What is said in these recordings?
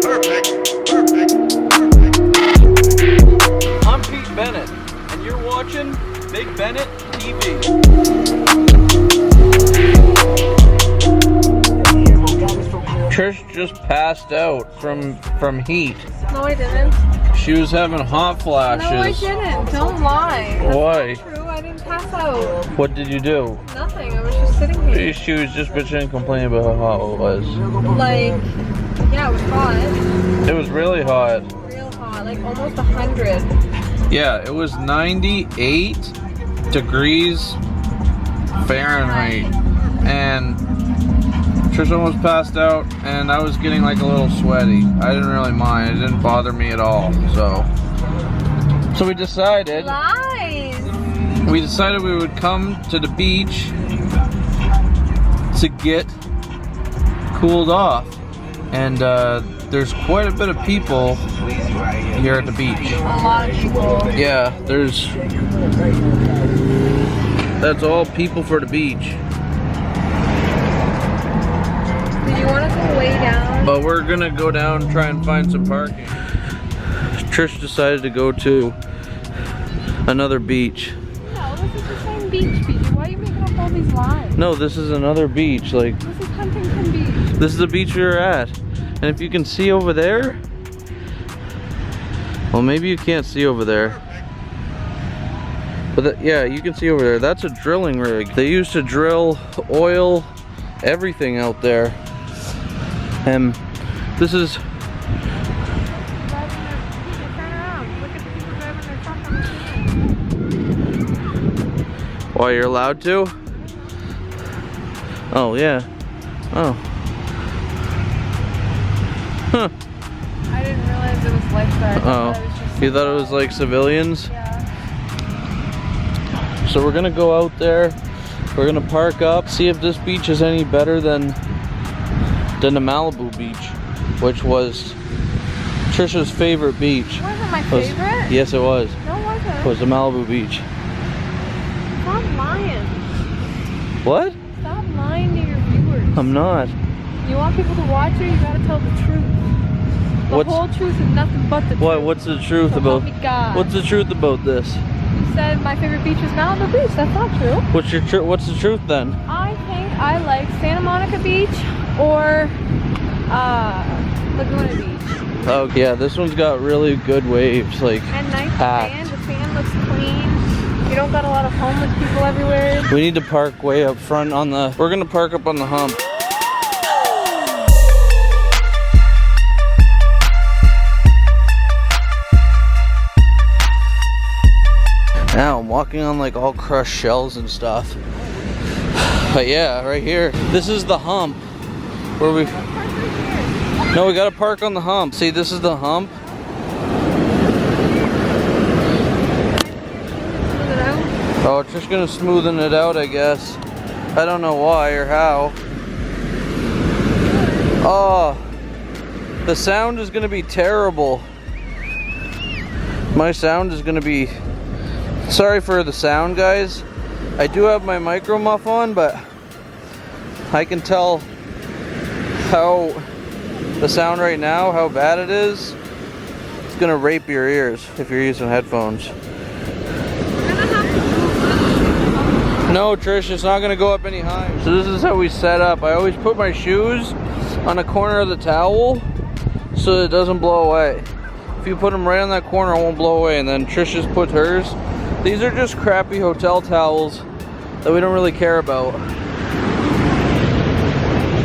I'm Pete Bennett, and you're watching Big Bennett TV. Trish just passed out from heat. No, I didn't. She was having hot flashes. No, I didn't. Don't lie. That's Why? not true. I didn't pass out. What did you do? Nothing. I was just sitting here. She was just bitching and complaining about how hot it was. Like, yeah, it was hot. It was really hot. Real hot. Like almost 100. Yeah, it was 98 degrees Fahrenheit. And Trish almost passed out, and I was getting like a little sweaty. I didn't really mind. It didn't bother me at all. So we decided. Lies. We decided we would come to the beach to get cooled off. And there's quite a bit of people here at the beach. A lot of people. Yeah, that's all people for the beach. Did you want to go way down? But we're gonna go down and try and find some parking. Trish decided to go to another beach. No, this is the same beach, Pete. Why are you making up all these lies? No, this is another beach. Like, This is Huntington Beach. this is the beach we were at. And if you can see over there, well, maybe you can't see over there. But yeah, you can see over there. That's a drilling rig. They used to drill oil, everything out there. And this is. Why, you're allowed to? Oh, yeah. Oh. Huh. I didn't realize it was lifeguards. Oh. You thought it was like civilians? Yeah. So we're gonna go out there. We're gonna park up, see if this beach is any better than the Malibu beach, which was Trisha's favorite beach. Wasn't my favorite? Yes, it was. No, it wasn't. It was the Malibu beach. Stop lying. What? Stop lying to your viewers. I'm not. You want people to watch you, you gotta tell the truth. The whole truth and nothing but the truth. What's the truth So about? help me God. What's the truth about this? You said my favorite beach is Malibu Beach. That's not true. What's the truth then? I think I like Santa Monica Beach or Laguna Beach. Oh yeah, this one's got really good waves, like And nice packed. sand. The sand looks clean. You don't got a lot of homeless people everywhere. We need to park way up front on the. We're gonna park up on the hump. Now I'm walking on like all crushed shells and stuff. But yeah, right here. This is the hump. Where we. No, we gotta park on the hump. See, this is the hump. Oh, it's just gonna smoothen it out, I guess. I don't know why or how. Oh, the sound is gonna be terrible. My sound is gonna be. Sorry for the sound, guys. I do have my micro muff on, but I can tell how the sound right now, how bad it is. It's gonna rape your ears if you're using headphones. No, Trish, it's not gonna go up any higher. So this is how we set up. I always put my shoes on the corner of the towel so it doesn't blow away. If you put them right on that corner, it won't blow away. And then Trish just puts hers. These are just crappy hotel towels that we don't really care about.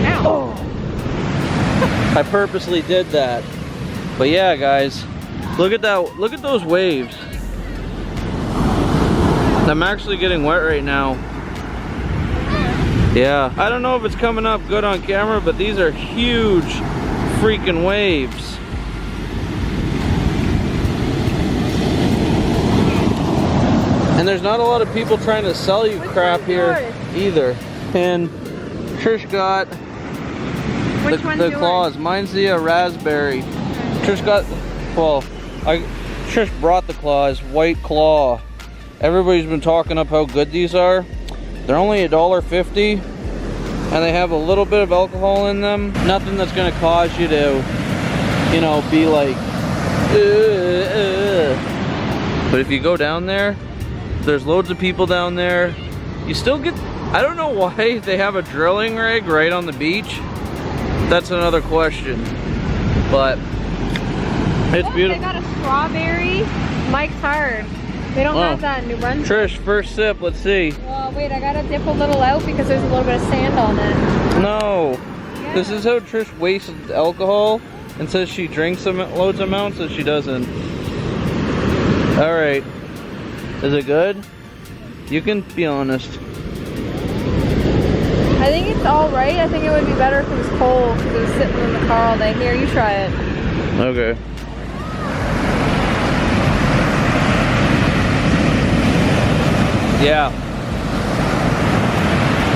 Ow. Oh. I purposely did that. But yeah, guys, look at that. Look at those waves. I'm actually getting wet right now. Yeah, I don't know if it's coming up good on camera, but these are huge freaking waves. And there's not a lot of people trying to sell you crap here either. And Trish got the claws. Mine's the raspberry. Trish got, well, Trish brought the claws, white claw. Everybody's been talking up how good these are. They're only $1.50, and they have a little bit of alcohol in them. Nothing that's gonna cause you to you know, be like, But if you go down there, there's loads of people down there. You still get, I don't know why they have a drilling rig right on the beach. That's another question. But it's beautiful. They got a strawberry Mike's Hard. They don't have that in New Brunswick. Trish, first sip, let's see. Well, wait, I gotta dip a little out because there's a little bit of sand on it. No. Yeah. This is how Trish wastes alcohol and says she drinks some loads of amounts and she doesn't. All right. Is it good? You can be honest. I think it's all right. I think it would be better if it was cold because it was sitting in the car all day. Here, you try it. Okay. Yeah.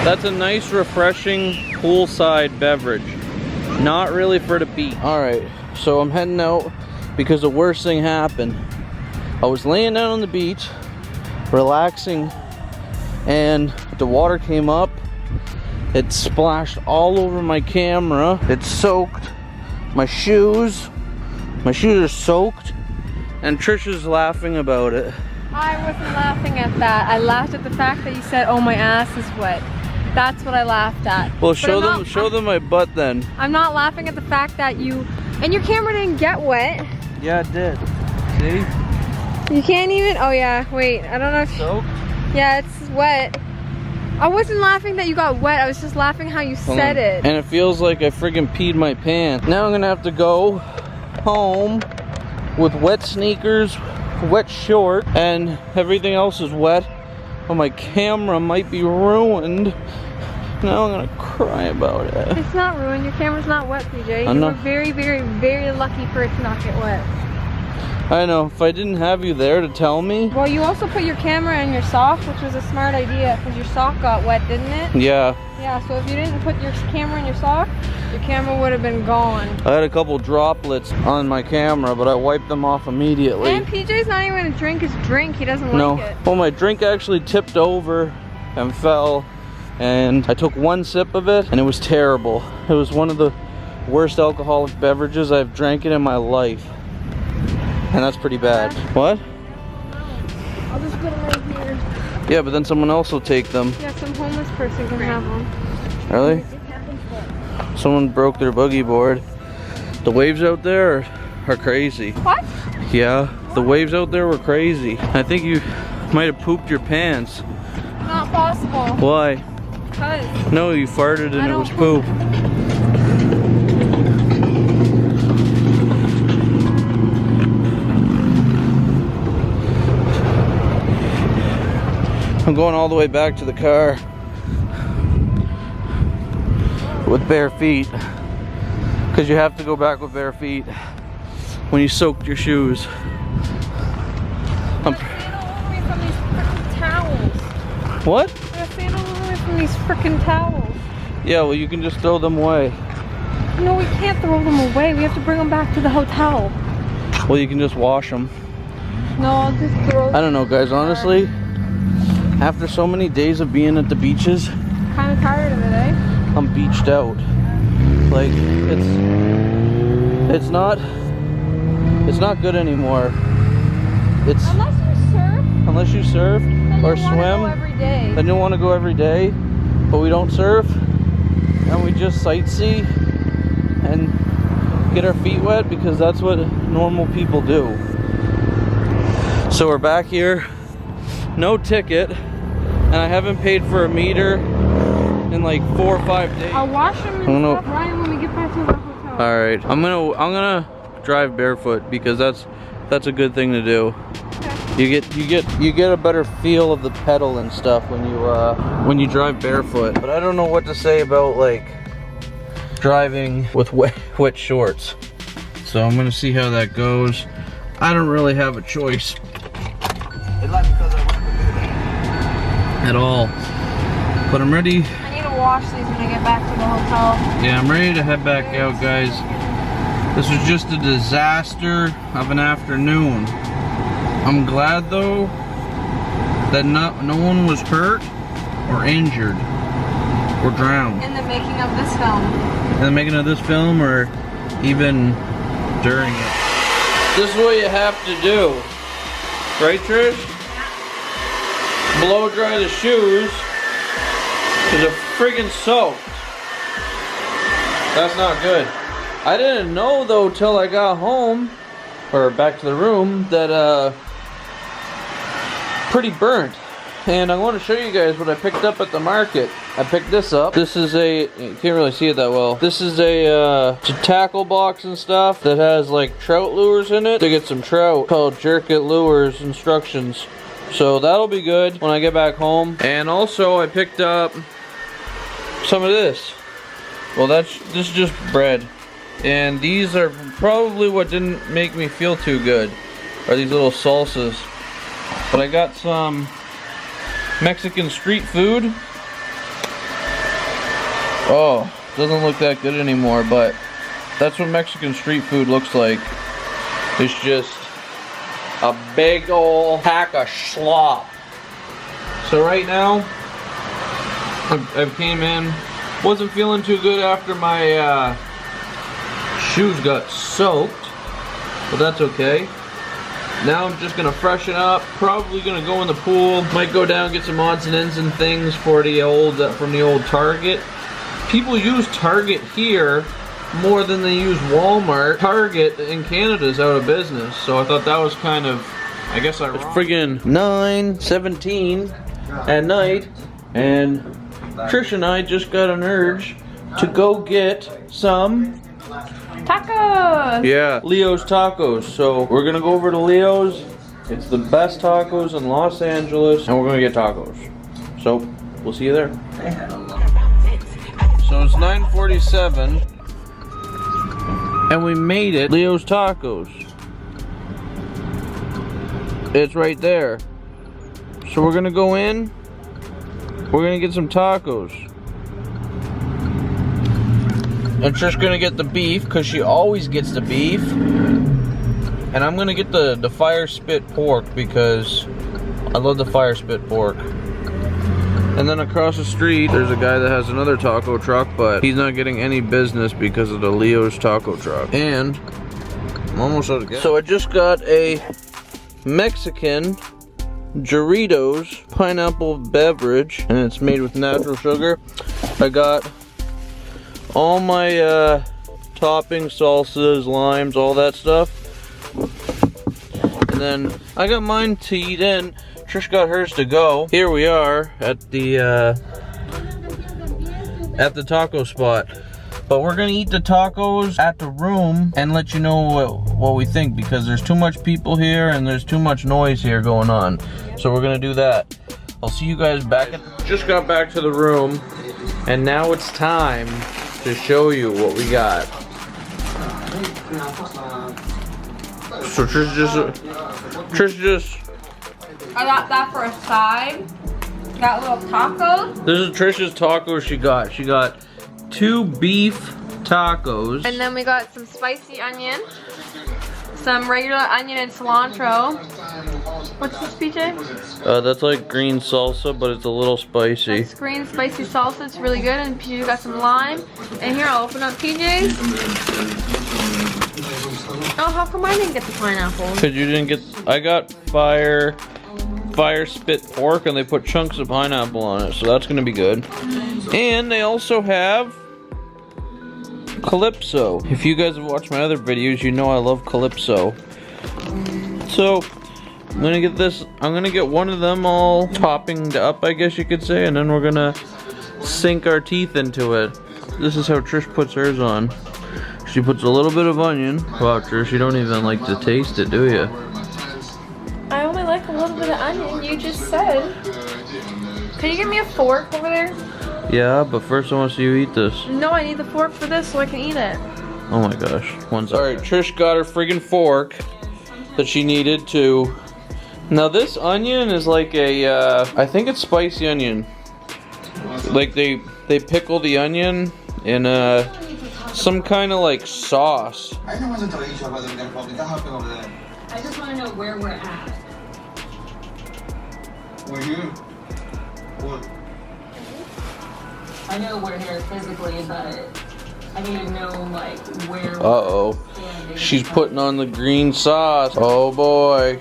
That's a nice, refreshing poolside beverage. Not really for the beach. All right, so I'm heading out because the worst thing happened. I was laying down on the beach, relaxing, and the water came up. It splashed all over my camera. It soaked my shoes. My shoes are soaked, and Trisha's laughing about it. I wasn't laughing at that. I laughed at the fact that you said, "Oh, my ass is wet." That's what I laughed at. Well, show them my butt then. I'm not laughing at the fact that you and your camera didn't get wet. Yeah, it did. See? You can't even. Oh yeah. Wait. I don't know if. Soaked? Yeah, it's wet. I wasn't laughing that you got wet. I was just laughing how you said it. And it feels like I friggin' peed my pants. Now I'm gonna have to go home with wet sneakers, wet short, and everything else is wet. But my camera might be ruined. Now I'm gonna cry about it. It's not ruined. Your camera's not wet, PJ. I You know. were very, very, very lucky for it to not get wet. I know. If I didn't have you there to tell me. Well, you also put your camera in your sock, which was a smart idea because your sock got wet, didn't it? Yeah. Yeah, so if you didn't put your camera in your sock, your camera would have been gone. I had a couple droplets on my camera, but I wiped them off immediately. And PJ's not even gonna drink his drink. He doesn't like it. Well, my drink actually tipped over and fell, and I took one sip of it, and it was terrible. It was one of the worst alcoholic beverages I've drank in my life. And that's pretty bad. What? I'll just put them right here. Yeah, but then someone else will take them. Yeah, some homeless person can have them. Really? Someone broke their boogie board. The waves out there are crazy. What? Yeah, the waves out there were crazy. I think you might have pooped your pants. Not possible. Why? Because. No, you farted and I it don't was poop. I'm going all the way back to the car with bare feet, because you have to go back with bare feet when you soaked your shoes. I'm sandal away from these freaking towels. What? I'm sandal away from these freaking towels. Yeah, well, you can just throw them away. No, we can't throw them away. We have to bring them back to the hotel. Well, you can just wash them. No, I'll just throw them. I don't know, guys, honestly, after so many days of being at the beaches, Kind of tired of it, eh? I'm beached out. Like, it's not good anymore. It's Unless you surf, unless you surf then or you wanna swim, go every day. then you want to go every day, but we don't surf, and we just sightsee and get our feet wet because that's what normal people do. So we're back here, no ticket, and I haven't paid for a meter in like 4 or 5 days. I'll wash them and stuff, Ryan, when we get back to the hotel. All right, I'm gonna drive barefoot because that's a good thing to do. Okay. You get a better feel of the pedal and stuff when you drive barefoot. But I don't know what to say about like driving with wet shorts. So I'm gonna see how that goes. I don't really have a choice at all. But I'm ready. I need to wash these when I get back to the hotel. Yeah, I'm ready to head back out, guys. This was just a disaster of an afternoon. I'm glad though that no one was hurt or injured or drowned In the making of this film. in the making of this film, or even during it. This is what you have to do. Right, Trish? Blow dry the shoes because they're friggin' soaked. That's not good. I didn't know though till I got home, or back to the room, that pretty burnt. And I want to show you guys what I picked up at the market. I picked this up. This is a, you can't really see it that well. This is a tackle box and stuff that has like trout lures in it to get some trout, called Jerk It Lures instructions. So that'll be good when I get back home. And also I picked up some of this. Well, this is just bread. And these are probably what didn't make me feel too good, are these little salsas. But I got some Mexican street food. Oh, doesn't look that good anymore, but that's what Mexican street food looks like. It's just a big old pack of slop. So right now, I came in, wasn't feeling too good after my shoes got soaked, but that's okay. Now I'm just gonna freshen up, probably gonna go in the pool, might go down and get some odds and ends and things for the old, from the old Target. People use Target here more than they use Walmart. Target in Canada is out of business, so I thought that was kind of, I guess I It's friggin' 9:17 at night, and Trish and I just got an urge to go get some tacos! Yeah, Leo's Tacos. So we're gonna go over to Leo's. It's the best tacos in Los Angeles, and we're gonna get tacos. So we'll see you there. So it's 9:47, and we made it. Leo's Tacos. It's right there. So we're gonna go in. We're gonna get some tacos. I'm just gonna get the beef because she always gets the beef, and I'm gonna get the fire spit pork because I love the fire spit pork. And then across the street there's a guy that has another taco truck, but he's not getting any business because of the Leo's taco truck. And I'm almost out of gas. So I just got a Mexican Doritos pineapple beverage, and it's made with natural sugar. I got all my toppings, salsas, limes, all that stuff. And then I got mine to eat in. Trish got hers to go. Here we are at the taco spot. But we're gonna eat the tacos at the room and let you know what we think, because there's too much people here and there's too much noise here going on. So we're gonna do that. I'll see you guys back at just got back to the room, and now it's time to show you what we got. So Trish just I got that for a side. Got little tacos. This is Trish's tacos she got. She got 2 beef tacos. And then we got some spicy onion. Some regular onion and cilantro. What's this, PJ? That's like green salsa, but it's a little spicy. That's green spicy salsa. It's really good. And PJ got some lime. And here, I'll open up PJ's. Oh, how come I didn't get the pineapple? Because you didn't get... I got fire spit pork, and they put chunks of pineapple on it, so that's going to be good. And they also have Calypso. If you guys have watched my other videos, you know I love Calypso. So I'm gonna get this. I'm gonna get one of them all toppinged up, I guess you could say, and then we're gonna sink our teeth into it. This is how Trish puts hers on. She puts a little bit of onion. Wow, Trish, you don't even like to taste it, do you? I only like a little bit of onion, you just said. Can you give me a fork over there? Yeah, but first I want to see you eat this. No, I need the fork for this so I can eat it. Oh my gosh. Alright, Trish got her friggin' fork that she needed to... Now this onion is like a, I think it's spicy onion. Like they pickle the onion in some kind of like sauce. I just want to know where we're at. We're here. What? I know we're here physically, but I need to know like where. Uh-oh. She's putting on the green sauce. Oh boy.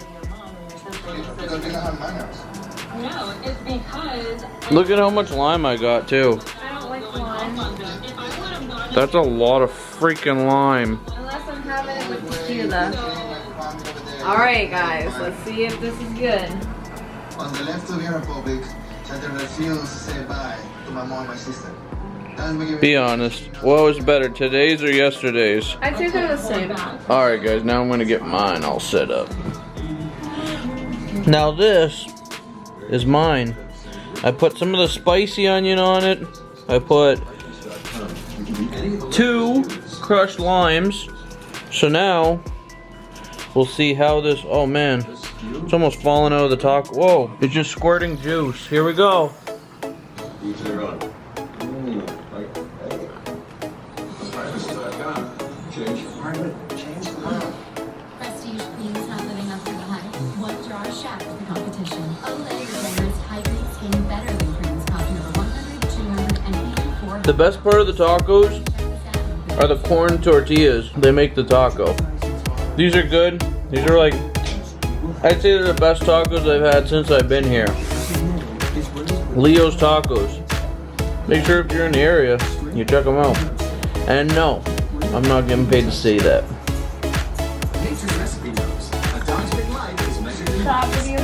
Because they don't have manners. No, it's because Look at how much lime I got too. I don't like lime. That's a lot of freaking lime. Unless I'm having it with tequila. Alright guys, let's see if this is good. On the left of your Republic, that they refuse to say bye to my mom and my sister. That's what you Be honest. What was better, today's or yesterday's? I'd say they're the same. Alright guys, now I'm gonna get mine all set up. Now this is mine. I put some of the spicy onion on it. I put 2 crushed limes. So now we'll see how this, oh man, it's almost falling out of the taco. Whoa, it's just squirting juice. Here we go. Prestige queens not living up to the hype. What draws shaft to the competition? Olay Repair's hydrate skin better than creams costing over 100, 284. The best part of the tacos are the corn tortillas. They make the taco. These are good. These are like, I'd say they're the best tacos I've had since I've been here. Leo's Tacos. Make sure if you're in the area, you check them out. And no, I'm not getting paid to say that. Stop video